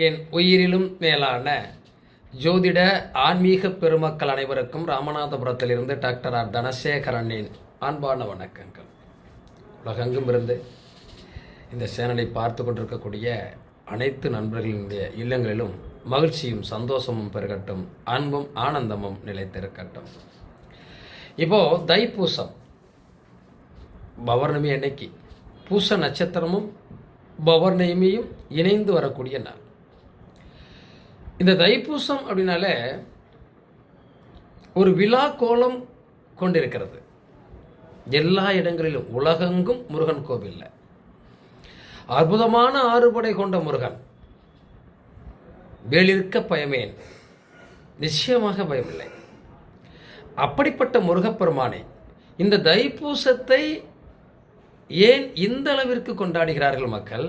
என் உயிரிலும் மேலான ஜோதிட ஆன்மீக பெருமக்கள் அனைவருக்கும் ராமநாதபுரத்திலிருந்து டாக்டர் ஆர் தனசேகரனின் அன்பான வணக்கங்கள். உலகெங்கும் இருந்து இந்த சேனலை பார்த்து கொண்டிருக்கக்கூடிய அனைத்து நண்பர்களினுடைய இல்லங்களிலும் மகிழ்ச்சியும் சந்தோஷமும் பெருகட்டும், அன்பும் ஆனந்தமும் நிலைத்திருக்கட்டும். இப்போது தைப்பூசம் பௌர்ணமி அன்னைக்கு பூச நட்சத்திரமும் பௌர்ணமியும் இணைந்து வரக்கூடிய நாள். இந்த தைப்பூசம் அப்படின்னாலே ஒரு விழா கோலம் கொண்டிருக்கிறது. எல்லா இடங்களிலும் உலகெங்கும் முருகன் கோவில்ல அற்புதமான ஆறுபடை கொண்ட முருகன். வேலிருக்க பயமேன், நிச்சயமாக பயமில்லை. அப்படிப்பட்ட முருகப்பெருமானை இந்த தைப்பூசத்தை ஏன் இந்த அளவிற்கு கொண்டாடுகிறார்கள் மக்கள்?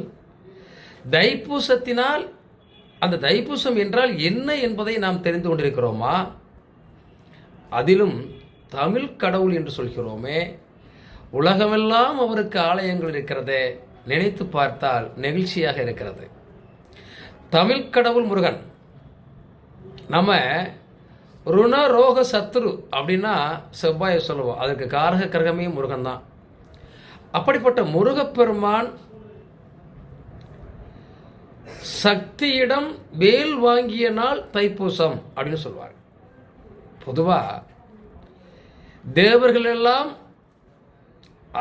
தைப்பூசத்தினால் அந்த தைப்பூசம் என்றால் என்ன என்பதை நாம் தெரிந்து கொண்டிருக்கிறோமா? அதிலும் தமிழ் கடவுள் என்று சொல்கிறோமே, உலகமெல்லாம் அவருக்கு ஆலயங்கள் இருக்கிறதே, நினைத்து பார்த்தால் நெகிழ்ச்சியாக இருக்கிறது. தமிழ் கடவுள் முருகன். நம்ம ருண ரோக சத்ரு அப்படின்னா செவ்வாயை சொல்லுவோம், அதுக்கு காரக கிரகமே முருகன் தான். அப்படிப்பட்ட முருகப்பெருமான் சக்தியிடம் வேல் வாங்கிய நாள் தைப்பூசம் அப்படின்னு சொல்வார். பொதுவாக தேவர்கள் எல்லாம்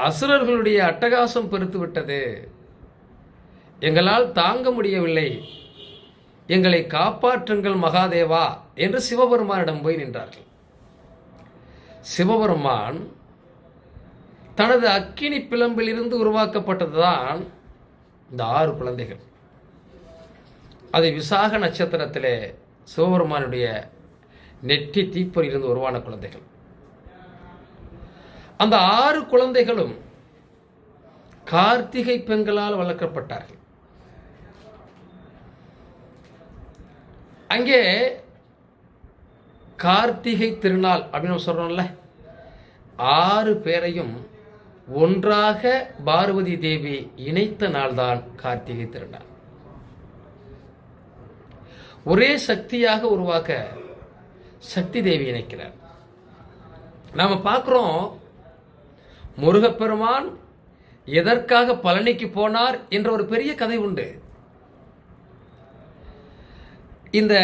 அசுரர்களுடைய அட்டகாசம் பெருத்து விட்டது, எங்களால் தாங்க முடியவில்லை, எங்களை காப்பாற்றுங்கள் மகாதேவா என்று சிவபெருமானிடம் போய் நின்றார்கள். சிவபெருமான் தனது அக்கினி பிளம்பிலிருந்து உருவாக்கப்பட்டதுதான் இந்த 6 குழந்தைகள். அது விசாக நட்சத்திரத்திலே சிவபெருமானுடைய நெற்றி தீப்பொறியிலிருந்து உருவான குழந்தைகள். அந்த 6 குழந்தைகளும் கார்த்திகை பெண்களால் வளர்க்கப்பட்டார்கள். அங்கே கார்த்திகை திருநாள் அப்படின்னு சொல்றோம்ல, 6 பேரையும் ஒன்றாக பார்வதி தேவி இணைத்த நாள்தான் கார்த்திகை திருநாள். ஒரே சக்தியாக உருவாக்க சக்தி தேவி இணைக்கிறார். நாம பார்க்கிறோம், முருகப்பெருமான் எதற்காக பழனிக்கு போனார் என்ற ஒரு பெரிய கதை உண்டு. இந்த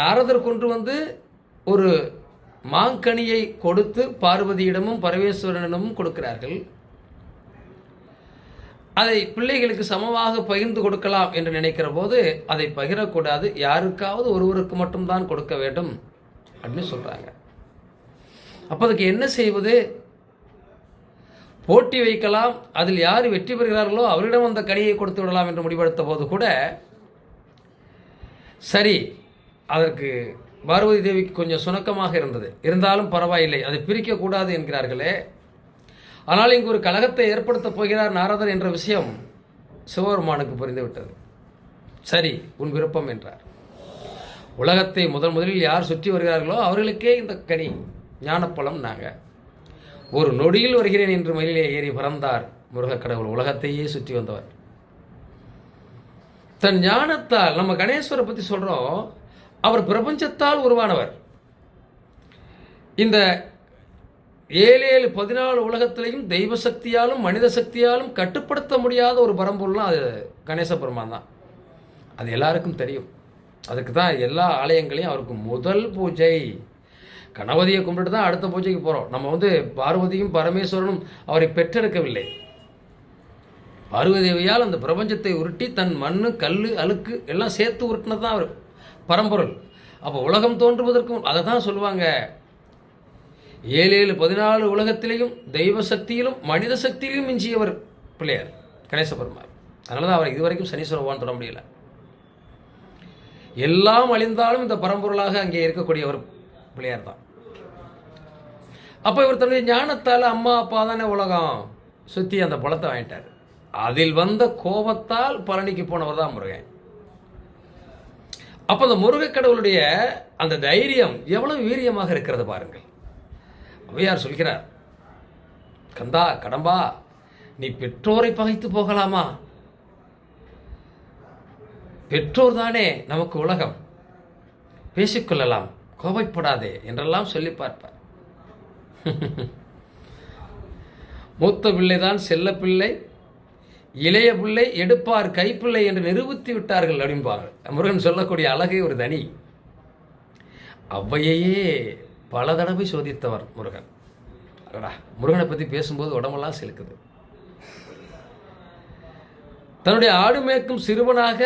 நாரதர் கொண்டு வந்து ஒரு மாங்கனியை கொடுத்து பார்வதியிடமும் பரமேஸ்வரனிடமும் கொடுக்கிறார்கள். அதை பிள்ளைகளுக்கு சமமாக பகிர்ந்து கொடுக்கலாம் என்று நினைக்கிற போது அதை பகிரக்கூடாது, யாருக்காவது ஒருவருக்கு மட்டும்தான் கொடுக்க வேண்டும் அப்படின்னு சொல்றாங்க. அப்போ அதுக்கு என்ன செய்வது? போட்டி வைக்கலாம், அதில் யார் வெற்றி பெறுகிறார்களோ அவரிடம் அந்த கனியை கொடுத்து விடலாம் என்று முடிவெடுத்த போது கூட சரி, அதற்கு பார்வதி தேவிக்கு கொஞ்சம் சுணக்கமாக இருந்தது. இருந்தாலும் பரவாயில்லை, அதை பிரிக்கக்கூடாது என்கிறார்களே. ஆனால் இங்கு ஒரு கலகத்தை ஏற்படுத்தப் போகிறார் நாரதர் என்ற விஷயம் சிவபெருமானுக்கு புரிந்துவிட்டது. சரி, உன் விருப்பம் என்றார். உலகத்தை முதலில் யார் சுற்றி வருகிறார்களோ அவர்களுக்கே இந்த கனி ஞானப்பழம். நாங்கள் ஒரு நொடியில் வருகிறேன் என்று மயிலே ஏறி பறந்தார் முருகக் கடவுள். உலகத்தையே சுற்றி வந்தவர். தன் ஞானத்தால், நம்ம கணேஸ்வரை பற்றி சொல்கிறோம், அவர் பிரபஞ்சத்தால் உருவானவர். இந்த 7 உலகத்திலையும் தெய்வ சக்தியாலும் மனித சக்தியாலும் கட்டுப்படுத்த முடியாத ஒரு பரம்பொருள்னா அது கணேச பெருமான் தான். அது எல்லாருக்கும் தெரியும். அதுக்கு தான் எல்லா ஆலயங்களையும் அவருக்கு முதல் பூஜை. கணபதியை கும்பிட்டு தான் அடுத்த பூஜைக்கு போகிறோம். நம்ம பார்வதியும் பரமேஸ்வரனும் அவரை பெற்றெடுக்கவில்லை. பார்வதி தேவியால் அந்த பிரபஞ்சத்தை உருட்டி தன் மண்ணு கல் அழுக்கு எல்லாம் சேர்த்து உருட்டினது தான் அவர் பரம்பொருள். அப்போ உலகம் தோன்றுவதற்கும் அதை தான் சொல்லுவாங்க, 7 உலகத்திலையும் தெய்வ சக்தியிலும் மனித சக்தியிலும் மிஞ்சியவர் பிள்ளையார் கணேச பெருமாள். அதனால தான் அவர் இதுவரைக்கும் சனீஸ்வர பகவான் தொட முடியல. எல்லாம் அழிந்தாலும் இந்த பரம்பொருளாக அங்கே இருக்கக்கூடியவர் பிள்ளையார் தான். அப்போ இவர் தன்னுடைய ஞானத்தால் அம்மா அப்பா தானே உலகம் சுற்றி அந்த பழத்தை வாங்கிட்டார். அதில் வந்த கோபத்தால் பழனிக்கு போனவர் தான் முருகன். அப்போ அந்த முருகக் கடவுளுடைய அந்த தைரியம் எவ்வளவு வீரியமாக இருக்கிறது பாருங்கள். ஔவையார் சொல்கிறார், கந்தா கடம்பா, நீ பெற்றோரை பகைத்து போகலாமா? பெற்றோர் தானே நமக்கு உலகம், பேசிக்கொள்ளலாம், கோபப்படாதே என்றெல்லாம் சொல்லி பார்ப்பார். மூத்த பிள்ளைதான் செல்ல பிள்ளை, இளைய பிள்ளை எடுப்பார் கைப்பிள்ளை என்று நிரூபித்து விட்டார்கள் அப்படிம்பாங்க. முருகன் சொல்லக்கூடிய அழகை ஒரு தனி. அவ்வையையே பல தடவை சோதித்தவர் முருகன். அடடா, முருகனை பற்றி பேசும்போது உடம்பெல்லாம் சிலுக்குது. தன்னுடைய ஆடு மேய்க்கும் சிறுவனாக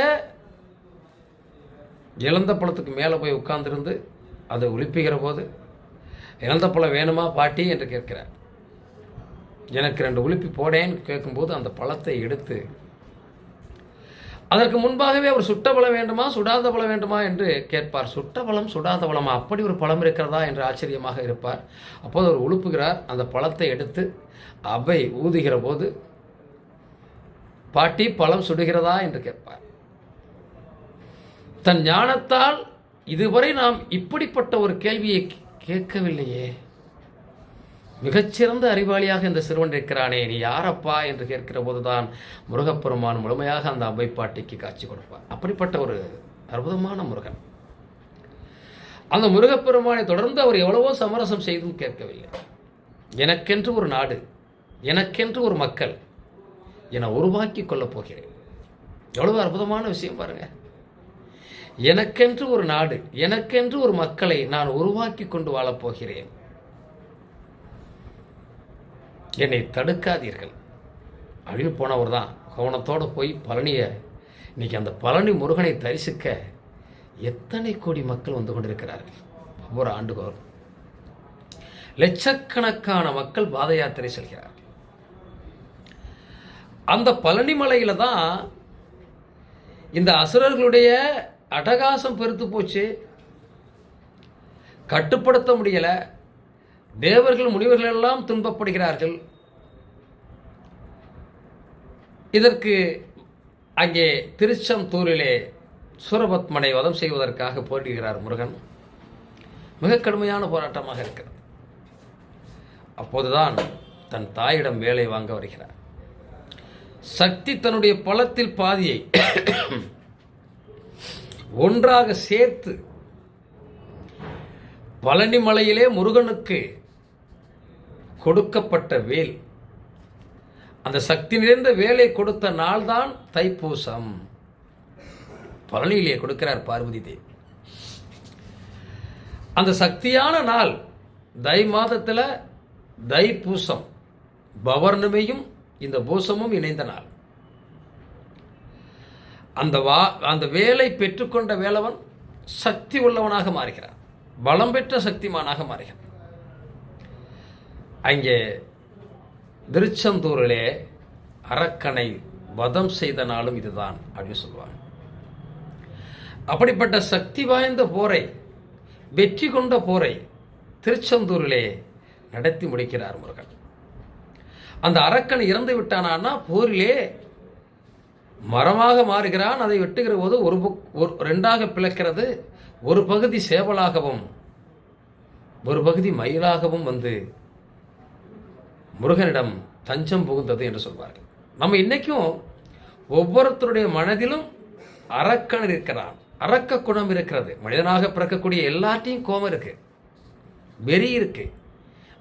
இழந்த பழத்துக்கு மேலே போய் உட்கார்ந்திருந்து அதை ஒளிப்புகிற போது, இழந்த பழம் வேணுமா பாட்டி என்று கேட்கிறார். எனக்கு 2 உலுப்பி போடேன்னு கேட்கும்போது அந்த பழத்தை எடுத்து, அதற்கு முன்பாகவே அவர் சுட்ட பழம் வேண்டுமா சுடாத பழம் வேண்டுமா என்று கேட்பார். சுட்ட பழம் சுடாத பழமா, அப்படி ஒரு பழம் இருக்கிறதா என்று ஆச்சரியமாக இருப்பார். அப்போது அவர் உழுப்புகிறார். அந்த பழத்தை எடுத்து அவை ஊதுகிற போது, பாட்டி பழம் சுடுகிறதா என்று கேட்பார். தன் ஞானத்தால் இதுவரை நாம் இப்படிப்பட்ட ஒரு கேள்வியை கேட்கவில்லையே, மிகச்சிறந்த அறிவாளியாக இந்த சிறுவன் இருக்கிறானே, நீ யாரப்பா என்று கேட்கிற போதுதான் முருகப்பெருமான் முழுமையாக அந்த அவ்வை பாட்டிக்கு காட்சி கொடுப்பார். அப்படிப்பட்ட ஒரு அற்புதமான முருகன். அந்த முருகப்பெருமானை தொடர்ந்து அவர் எவ்வளவோ சமரசம் செய்தும் கேட்கவில்லை. எனக்கென்று ஒரு நாடு, எனக்கென்று ஒரு மக்கள் என உருவாக்கி கொள்ளப் போகிறேன். எவ்வளவு அற்புதமான விஷயம் பாருங்க. எனக்கென்று ஒரு நாடு, எனக்கென்று ஒரு மக்களை நான் உருவாக்கி கொண்டு வாழப்போகிறேன், என்னை தடுக்காதீர்கள் அப்படின்னு போனவர் தான் கவனத்தோடு போய் பழனியை, இன்னைக்கு அந்த பழனி முருகனை தரிசிக்க எத்தனை கோடி மக்கள் வந்து கொண்டிருக்கிறார்கள். ஒவ்வொரு ஆண்டுதோறும் லட்சக்கணக்கான மக்கள் பாத யாத்திரை செல்கிறார். அந்த பழனி மலையில தான் இந்த அசுரர்களுடைய அட்டகாசம் பெருத்து போச்சு, கட்டுப்படுத்த முடியல. தேவர்கள் முனிவர்கள் எல்லாம் துன்பப்படுகிறார்கள். இதற்கு அங்கே திருச்செந்தூரிலே சூரபத்மனை வதம் செய்வதற்காக போடுகிறார் முருகன். மிக கடுமையான போராட்டமாக இருக்கிறது. அப்போதுதான் தன் தாயிடம் வேலை வாங்க வருகிறார். சக்தி தன்னுடைய பலத்தில் பாதியை ஒன்றாக சேர்த்து பழனி மலையிலே முருகனுக்கு கொடுக்கப்பட்ட வேல், அந்த சக்தி நிறைந்த வேலை கொடுத்த நாள் தான் தைப்பூசம். பழனியிலே கொடுக்கிறார் பார்வதி தேவி. அந்த சக்தியான நாள் தை மாதத்தில் தைப்பூசம், பௌர்ணமியும் இந்த பூசமும் இணைந்த நாள். அந்த வேலை பெற்றுக்கொண்ட வேலவன் சக்தி உள்ளவனாக மாறுகிறார், பலம் பெற்ற சக்திமானாக மாறுகிறார். அங்கே திருச்செந்தூரிலே அரக்கனை வதம் செய்த நாளும் இதுதான் அப்படின்னு சொல்லுவாங்க. அப்படிப்பட்ட சக்தி வாய்ந்த போரை, வெற்றி கொண்ட போரை திருச்செந்தூரிலே நடத்தி முடிக்கிறார் முருகன். அந்த அரக்கன் இறந்து விட்டானா போரிலே மரமாக மாறுகிறான். அதை வெட்டுகிற போது ஒரு 2ஆக பிளக்கிறது. ஒரு பகுதி சேவலாகவும் ஒரு பகுதி மயிலாகவும் வந்து முருகனிடம் தஞ்சம் புகுந்தது என்று சொல்வார்கள். நம்ம இன்னைக்கும் ஒவ்வொருத்தருடைய மனதிலும் அரக்கன் இருக்கிறான், அரக்க குணம் இருக்கிறது. மனிதனாக பிறக்கக்கூடிய எல்லாத்தையும் கோபம் இருக்கு, வெறி இருக்கு,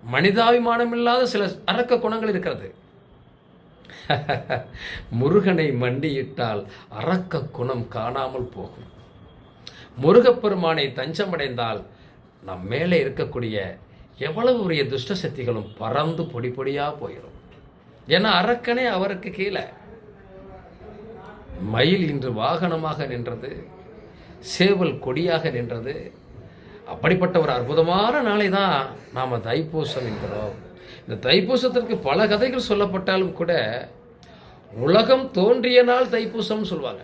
மனிதாபிமானம் இல்லாத சில அரக்க குணங்கள் இருக்கிறது. முருகனை மண்டியிட்டால் அரக்க குணம் காணாமல் போகும். முருகப்பெருமானை தஞ்சமடைந்தால் நம் மேலே இருக்கக்கூடிய எவ்வளவு பெரிய துஷ்ட சக்திகளும் பறந்து பொடி பொடியாக போயிடும். ஏன்னா அரக்கனே அவருக்கு கீழே. மயில் இன்று வாகனமாக நின்றது, சேவல் கொடியாக நின்றது. அப்படிப்பட்ட ஒரு அற்புதமான நாளை தான் நாம் தைப்பூசம் என்கிறோம். இந்த தைப்பூசத்திற்கு பல கதைகள் சொல்லப்பட்டாலும் கூட உலகம் தோன்றிய நாள் தைப்பூசம் சொல்லுவாங்க.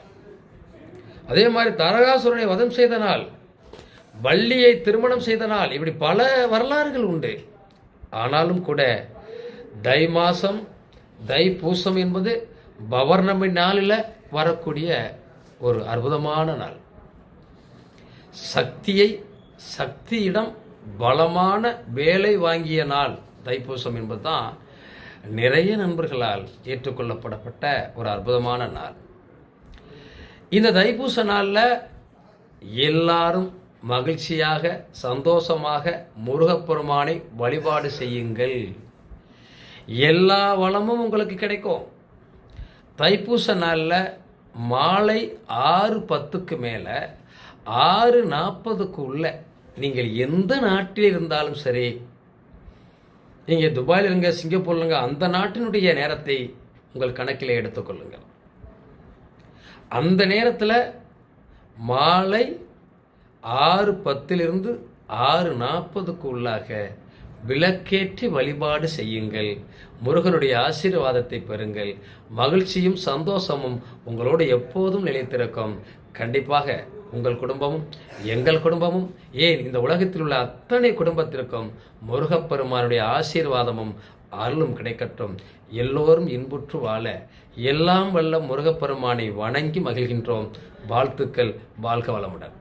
அதே மாதிரி தாரகாசுரனை வதம் செய்த நாள், வள்ளியை திருமணம் செய்த நாள், இப்படி பல வரலாறுகள் உண்டு. ஆனாலும் கூட தை மாதம் தைப்பூசம் என்பது பௌர்ணமி நாளில் வரக்கூடிய ஒரு அற்புதமான நாள். சக்தியிடம் பலமான வேலை வாங்கிய நாள் தைப்பூசம் என்பது தான் நிறைய நண்பர்களால் ஏற்றுக்கொள்ளப்படப்பட்ட ஒரு அற்புதமான நாள். இந்த தைப்பூச நாளில் எல்லாரும் மகிழ்ச்சியாக சந்தோஷமாக முருகப்பெருமானை வழிபாடு செய்யுங்கள். எல்லா வளமும் உங்களுக்கு கிடைக்கும். தைப்பூச நாளில் மாலை 6:10க்கு மேலே 6:40க்கு உள்ள நீங்கள் எந்த நாட்டில் இருந்தாலும் சரி, நீங்கள் துபாயில் இருங்க, சிங்கப்பூர்ல இருங்க, அந்த நாட்டினுடைய நேரத்தை உங்கள் கணக்கில் எடுத்துக்கொள்ளுங்கள். அந்த நேரத்தில் மாலை 6:10லிருந்து 6:40க்கு உள்ளாக விளக்கேற்றி வழிபாடு செய்யுங்கள். முருகனுடைய ஆசீர்வாதத்தை பெறுங்கள். மகிழ்ச்சியும் சந்தோஷமும் உங்களோடு எப்போதும் நிலைத்திருக்கும். கண்டிப்பாக உங்கள் குடும்பமும் எங்கள் குடும்பமும், ஏன் இந்த உலகத்தில் உள்ள அத்தனை குடும்பத்திற்கும் முருகப்பெருமானுடைய ஆசீர்வாதமும் அருளும் கிடைக்கட்டும். எல்லோரும் இன்புற்று வாழ எல்லாம் வல்ல முருகப்பெருமானை வணங்கி மகிழ்கின்றோம். வாழ்த்துக்கள். வாழ்க வளமுடன்.